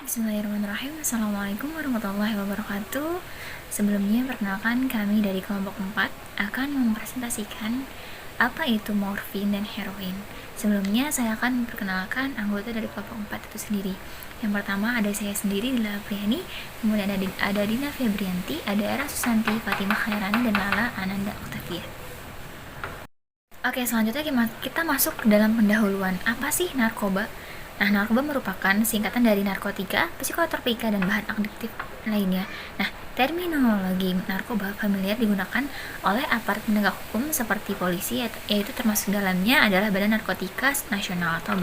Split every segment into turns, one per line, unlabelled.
Bismillahirrahmanirrahim. Assalamualaikum warahmatullahi wabarakatuh. Sebelumnya, perkenalkan kami dari kelompok 4 akan mempresentasikan apa itu morfin dan heroin. Sebelumnya, saya akan memperkenalkan anggota dari kelompok 4 itu sendiri. Yang pertama ada saya sendiri, Dila Apriani, kemudian ada Dina Febrianti, ada Era Susanti, Fatimah Khairani, dan Lala Ananda Oktavia. Oke, selanjutnya kita masuk ke dalam pendahuluan. Apa sih narkoba? Nah, narkoba merupakan singkatan dari narkotika, psikotropika, dan bahan adiktif lainnya. Nah, terminologi narkoba familiar digunakan oleh aparat penegak hukum seperti polisi, yaitu termasuk dalamnya adalah Badan Narkotika Nasional atau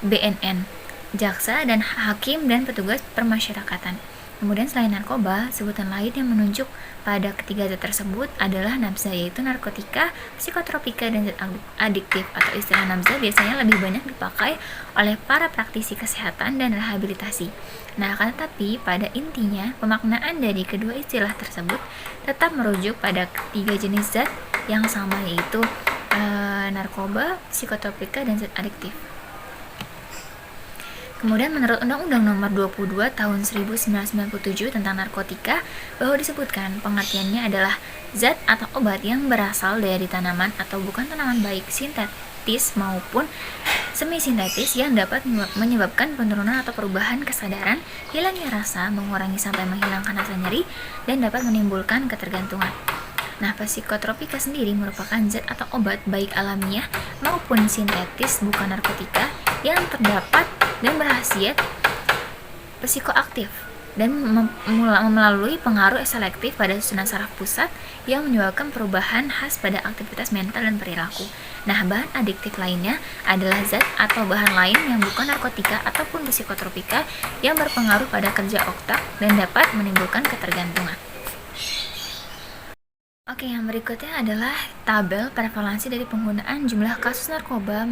BNN, jaksa dan hakim dan petugas permasyarakatan. Kemudian selain narkoba, sebutan lain yang menunjuk pada ketiga zat tersebut adalah nabza, yaitu narkotika, psikotropika, dan zat adiktif. Atau istilah nabza biasanya lebih banyak dipakai oleh para praktisi kesehatan dan rehabilitasi. Nah, akan tetapi pada intinya pemaknaan dari kedua istilah tersebut tetap merujuk pada ketiga jenis zat yang sama, yaitu narkoba, psikotropika, dan zat adiktif. Kemudian menurut Undang-Undang Nomor 22 Tahun 1997 tentang narkotika, bahwa disebutkan pengertiannya adalah zat atau obat yang berasal dari tanaman atau bukan tanaman, baik sintetis maupun semi-sintetis, yang dapat menyebabkan penurunan atau perubahan kesadaran, hilangnya rasa, mengurangi sampai menghilangkan rasa nyeri, dan dapat menimbulkan ketergantungan. Nah, psikotropika sendiri merupakan zat atau obat baik alamiah maupun sintetis bukan narkotika yang terdapat dan berkhasiat psikoaktif dan melalui pengaruh selektif pada susunan saraf pusat yang menyebabkan perubahan khas pada aktivitas mental dan perilaku. Nah, bahan adiktif lainnya adalah zat atau bahan lain yang bukan narkotika ataupun psikotropika yang berpengaruh pada kerja otak dan dapat menimbulkan ketergantungan. Oke, yang berikutnya adalah tabel prevalensi dari penggunaan jumlah kasus narkoba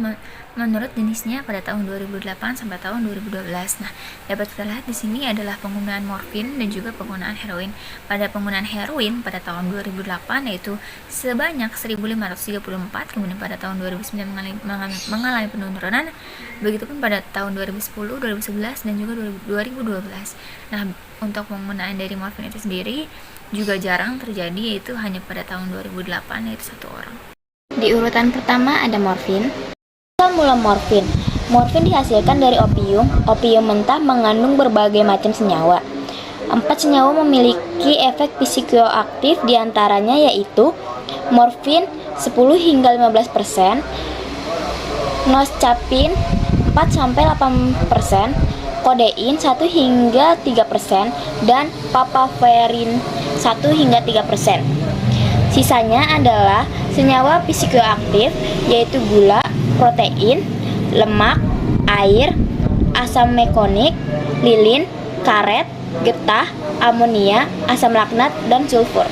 menurut jenisnya pada tahun 2008 sampai tahun 2012. Nah, dapat kita lihat di sini adalah penggunaan morfin dan juga penggunaan heroin. Pada penggunaan heroin pada tahun 2008 yaitu sebanyak 1.534, kemudian pada tahun 2009 mengalami penurunan, begitupun pada tahun 2010, 2011, dan juga 2012. Nah, untuk penggunaan dari morfin itu sendiri juga jarang terjadi, yaitu hanya pada tahun 2008, yaitu 1 orang.
Di urutan pertama ada morfin. Mula morfin. Morfin dihasilkan dari opium. Opium mentah mengandung berbagai macam senyawa. 4 senyawa memiliki efek psikoaktif, diantaranya yaitu morfin 10 hingga 15%, noscapin 4-8%, kodein 1 hingga 3%, dan papaverin 1 hingga 3%. Sisanya adalah senyawa psikoaktif, yaitu gula, protein, lemak, air, asam mekonic, lilin, karet, getah, amonia, asam laknat, dan sulfur.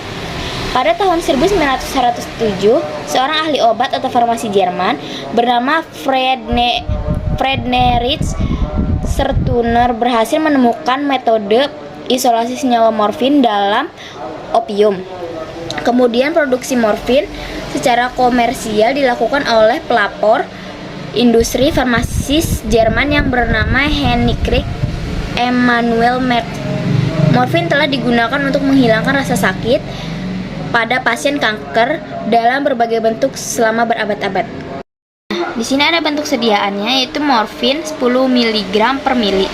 Pada tahun 1907, seorang ahli obat atau farmasi Jerman bernama Friedrich Sertuner berhasil menemukan metode isolasi senyawa morfin dalam opium. Kemudian produksi morfin secara komersial dilakukan oleh pelapor industri farmasis Jerman yang bernama Heinrich Emanuel Merck. Morfin telah digunakan untuk menghilangkan rasa sakit pada pasien kanker dalam berbagai bentuk selama berabad-abad. Di sini ada bentuk sediaannya, yaitu morfin 10 mg per mili.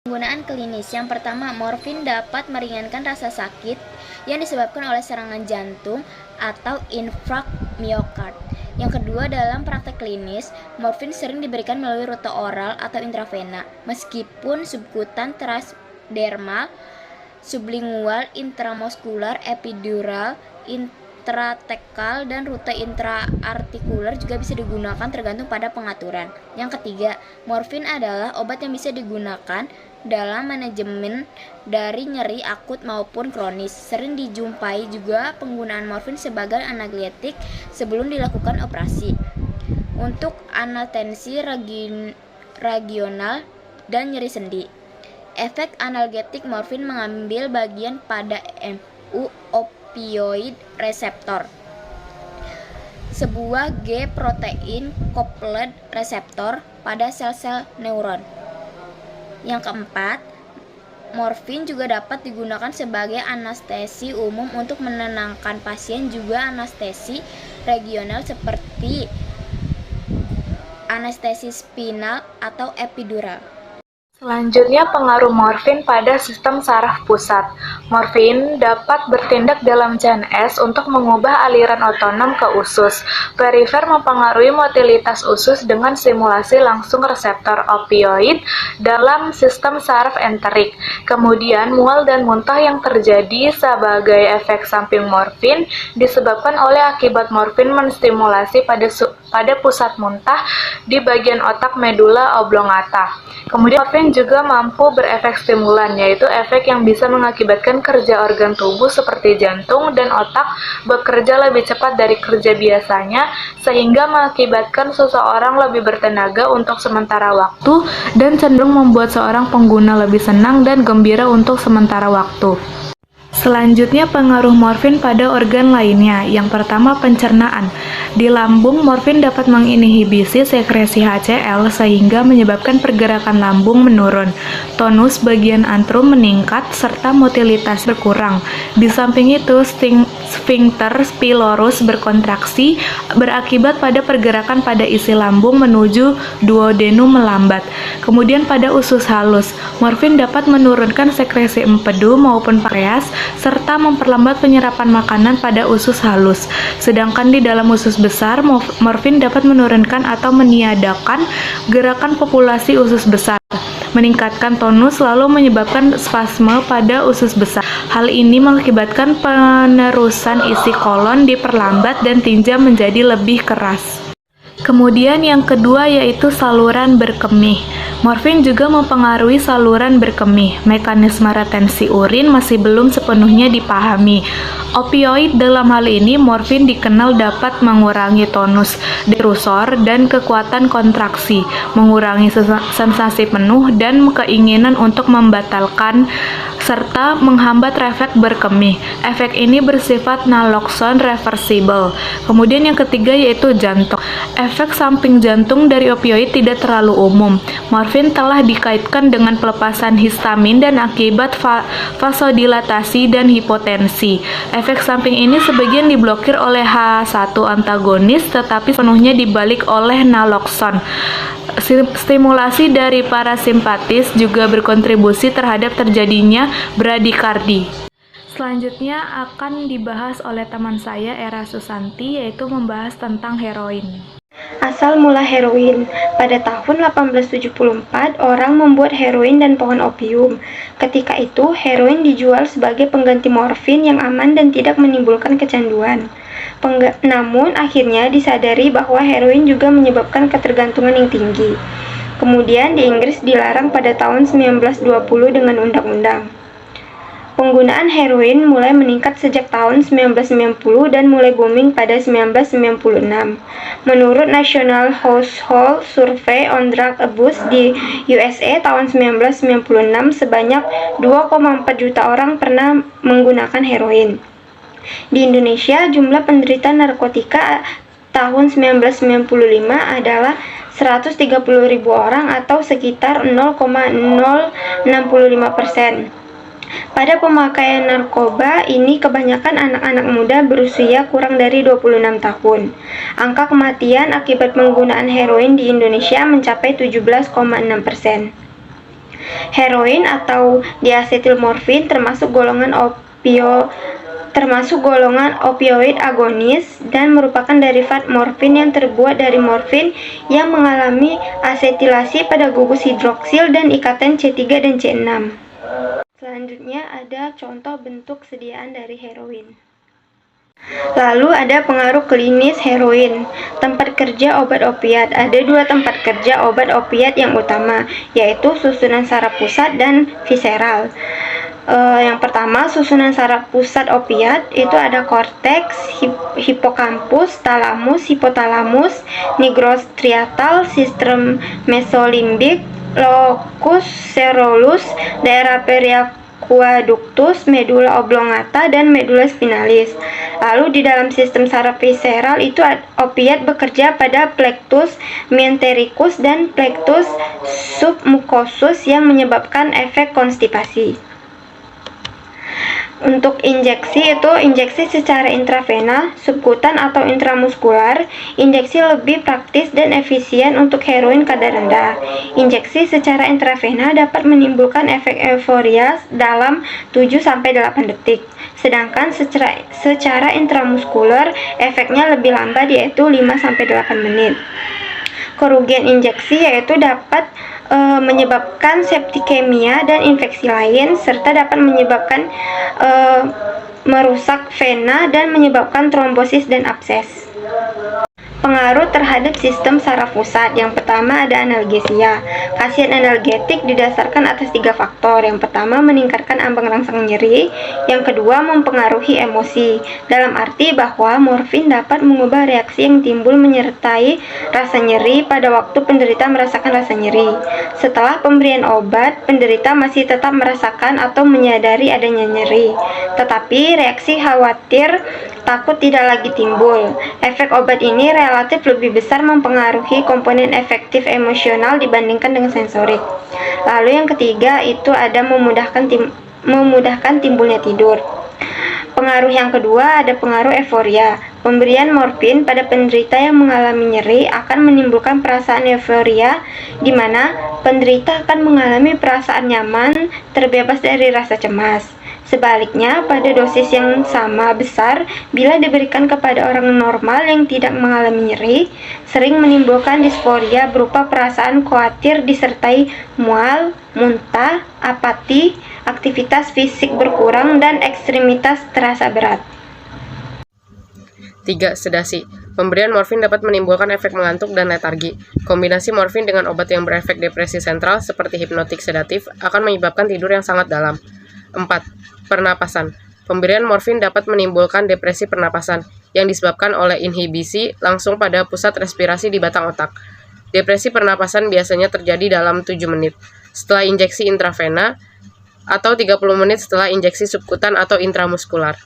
Penggunaan klinis. Yang pertama, morfin dapat meringankan rasa sakit yang disebabkan oleh serangan jantung atau infark miokard. Yang kedua, dalam praktek klinis, morfin sering diberikan melalui rute oral atau intravena, meskipun subkutan, transdermal, sublingual, intramuskular, epidural, intratekal, dan rute intraartikular juga bisa digunakan tergantung pada pengaturan. Yang ketiga, morfin adalah obat yang bisa digunakan dalam manajemen dari nyeri akut maupun kronis. Sering dijumpai juga penggunaan morfin sebagai analgetik sebelum dilakukan operasi, untuk anestesia regional dan nyeri sendi. Efek analgetik morfin mengambil bagian pada mu opioid receptor, sebuah G-protein coupled receptor pada sel-sel neuron. Yang keempat, morfin juga dapat digunakan sebagai anestesi umum untuk menenangkan pasien, juga anestesi regional seperti anestesi spinal atau epidural.
Selanjutnya, pengaruh morfin pada sistem saraf pusat. Morfin dapat bertindak dalam CNS untuk mengubah aliran otonom ke usus. Perifer mempengaruhi motilitas usus dengan stimulasi langsung reseptor opioid dalam sistem saraf enterik. Kemudian, mual dan muntah yang terjadi sebagai efek samping morfin disebabkan oleh akibat morfin menstimulasi pada pusat muntah di bagian otak medula oblongata. Kemudian morfin juga mampu berefek stimulan, yaitu efek yang bisa mengakibatkan kerja organ tubuh seperti jantung dan otak bekerja lebih cepat dari kerja biasanya, sehingga mengakibatkan seseorang lebih bertenaga untuk sementara waktu dan cenderung membuat seorang pengguna lebih senang dan gembira untuk sementara waktu. Selanjutnya, pengaruh morfin pada organ lainnya. Yang pertama, pencernaan. Di lambung, morfin dapat menginhibisi sekresi HCl sehingga menyebabkan pergerakan lambung menurun, tonus bagian antrum meningkat, serta motilitas berkurang. Di samping itu, sphincter pylorus berkontraksi berakibat pada pergerakan pada isi lambung menuju duodenum melambat. Kemudian pada usus halus, morfin dapat menurunkan sekresi empedu maupun pankreas serta memperlambat penyerapan makanan pada usus halus. Sedangkan di dalam usus besar, morfin dapat menurunkan atau meniadakan gerakan populasi usus besar, meningkatkan tonus, lalu menyebabkan spasme pada usus besar. Hal ini mengakibatkan penerusan isi kolon diperlambat dan tinja menjadi lebih keras. Kemudian yang kedua yaitu saluran berkemih. Morfin juga mempengaruhi saluran berkemih. Mekanisme retensi urin masih belum sepenuhnya dipahami. Opioid dalam hal ini, morfin dikenal dapat mengurangi tonus detrusor dan kekuatan kontraksi, mengurangi sensasi penuh dan keinginan untuk membatalkan, serta menghambat refleks berkemih. Efek ini bersifat naloxone reversible. Kemudian yang ketiga yaitu jantung. Efek samping jantung dari opioid tidak terlalu umum. Morfin telah dikaitkan dengan pelepasan histamin dan akibat vasodilatasi dan hipotensi. Efek samping ini sebagian diblokir oleh H1 antagonis, tetapi sepenuhnya dibalik oleh naloxone. Stimulasi dari parasimpatis juga berkontribusi terhadap terjadinya bradikardi. Selanjutnya akan dibahas oleh teman saya Era Susanti, yaitu membahas tentang heroin.
Asal mula heroin. Pada tahun 1874, orang membuat heroin dan pohon opium. Ketika itu, heroin dijual sebagai pengganti morfin yang aman dan tidak menimbulkan kecanduan. Namun, akhirnya disadari bahwa heroin juga menyebabkan ketergantungan yang tinggi. Kemudian, di Inggris dilarang pada tahun 1920 dengan undang-undang. Penggunaan heroin mulai meningkat sejak tahun 1990 dan mulai booming pada 1996. Menurut National Household Survey on Drug Abuse di USA tahun 1996, sebanyak 2,4 juta orang pernah menggunakan heroin. Di Indonesia, jumlah penderita narkotika tahun 1995 adalah 130.000 orang atau sekitar 0,065%. Pada pemakaian narkoba ini kebanyakan anak-anak muda berusia kurang dari 26 tahun. Angka kematian akibat penggunaan heroin di Indonesia mencapai 17,6%. Heroin atau diasetilmorfin termasuk golongan opioid agonis dan merupakan derivat morfin yang terbuat dari morfin yang mengalami asetilasi pada gugus hidroksil dan ikatan C3 dan C6. Selanjutnya ada contoh bentuk sediaan dari heroin. Lalu ada pengaruh klinis heroin. Tempat kerja obat opiat. Ada dua tempat kerja obat opiat yang utama, yaitu susunan saraf pusat dan visceral. Yang pertama, susunan saraf pusat opiat itu ada korteks, hipokampus, talamus, hipotalamus, nigrostriatal, sistem mesolimbik, locus coeruleus, daerah aqueductus, medulla oblongata, dan medulla spinalis. Lalu di dalam sistem saraf visceral itu opiat bekerja pada plexus mesentericus dan plexus submucosus yang menyebabkan efek konstipasi. Untuk injeksi itu injeksi secara intravena, subkutan atau intramuskular. Injeksi lebih praktis dan efisien untuk heroin kadar rendah. Injeksi secara intravena dapat menimbulkan efek euforia dalam 7-8 detik. Sedangkan secara intramuskular efeknya lebih lambat, yaitu 5-8 menit. Kerugian injeksi yaitu dapat menyebabkan septikemia dan infeksi lain, serta dapat menyebabkan merusak vena dan menyebabkan trombosis dan abses. Pengaruh terhadap sistem saraf pusat. Yang pertama ada analgesia. Khasiat analgetik didasarkan atas 3 faktor. Yang pertama meningkatkan ambang rangsang nyeri. Yang kedua mempengaruhi emosi. Dalam arti bahwa morfin dapat mengubah reaksi yang timbul menyertai rasa nyeri pada waktu penderita merasakan rasa nyeri. Setelah pemberian obat, penderita masih tetap merasakan atau menyadari adanya nyeri. Tetapi reaksi khawatir, takut tidak lagi timbul. Efek obat ini relatif lebih besar mempengaruhi komponen efektif emosional dibandingkan dengan sensorik. Lalu yang ketiga itu ada memudahkan timbulnya tidur. Pengaruh yang kedua ada pengaruh euforia. Pemberian morfin pada penderita yang mengalami nyeri akan menimbulkan perasaan euforia, di mana penderita akan mengalami perasaan nyaman, terbebas dari rasa cemas. Sebaliknya, pada dosis yang sama besar, bila diberikan kepada orang normal yang tidak mengalami nyeri, sering menimbulkan disforia berupa perasaan khawatir disertai mual, muntah, apati, aktivitas fisik berkurang, dan ekstremitas terasa berat.
3. Sedasi. Pemberian morfin dapat menimbulkan efek mengantuk dan letargi. Kombinasi morfin dengan obat yang berefek depresi sentral seperti hipnotik sedatif akan menyebabkan tidur yang sangat dalam. 4. Pernapasan. Pemberian morfin dapat menimbulkan depresi pernapasan yang disebabkan oleh inhibisi langsung pada pusat respirasi di batang otak. Depresi pernapasan biasanya terjadi dalam 7 menit setelah injeksi intravena atau 30 menit setelah injeksi subkutan atau intramuskular.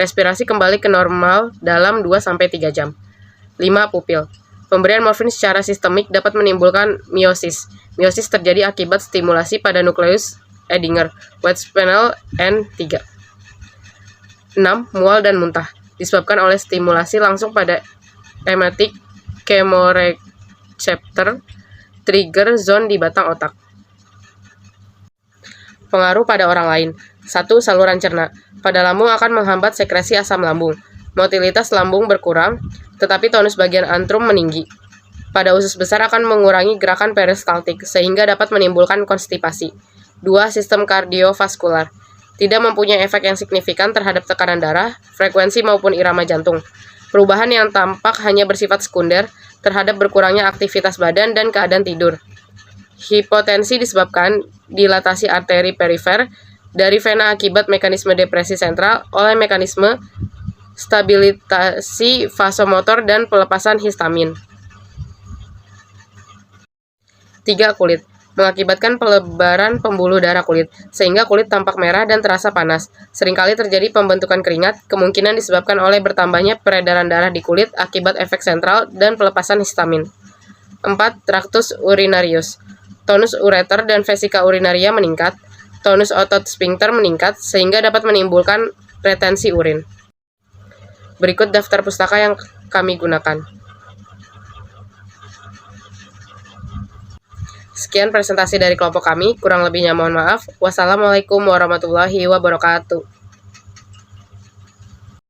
Respirasi kembali ke normal dalam 2-3 jam. 5. Pupil. Pemberian morfin secara sistemik dapat menimbulkan miosis. Miosis terjadi akibat stimulasi pada nukleus Edinger, Westphal, N3. 6. Mual dan muntah. Disebabkan oleh stimulasi langsung pada emetic chemoreceptor trigger zone di batang otak. Pengaruh pada orang lain. 1. Saluran cerna. Pada lambung akan menghambat sekresi asam lambung. Motilitas lambung berkurang, tetapi tonus bagian antrum meninggi. Pada usus besar akan mengurangi gerakan peristaltik, sehingga dapat menimbulkan konstipasi. 2. Sistem kardiovaskular. Tidak mempunyai efek yang signifikan terhadap tekanan darah, frekuensi maupun irama jantung. Perubahan yang tampak hanya bersifat sekunder terhadap berkurangnya aktivitas badan dan keadaan tidur. Hipotensi disebabkan dilatasi arteri perifer dari vena akibat mekanisme depresi sentral oleh mekanisme stabilisasi vasomotor dan pelepasan histamin. 3. Kulit. Mengakibatkan pelebaran pembuluh darah kulit, sehingga kulit tampak merah dan terasa panas. Seringkali terjadi pembentukan keringat, kemungkinan disebabkan oleh bertambahnya peredaran darah di kulit akibat efek sentral dan pelepasan histamin. 4. Tractus urinarius. Tonus ureter dan vesika urinaria meningkat, tonus otot sphincter meningkat, sehingga dapat menimbulkan retensi urin. Berikut daftar pustaka yang kami gunakan. Sekian presentasi dari kelompok kami, kurang lebihnya mohon maaf. Wassalamualaikum warahmatullahi wabarakatuh.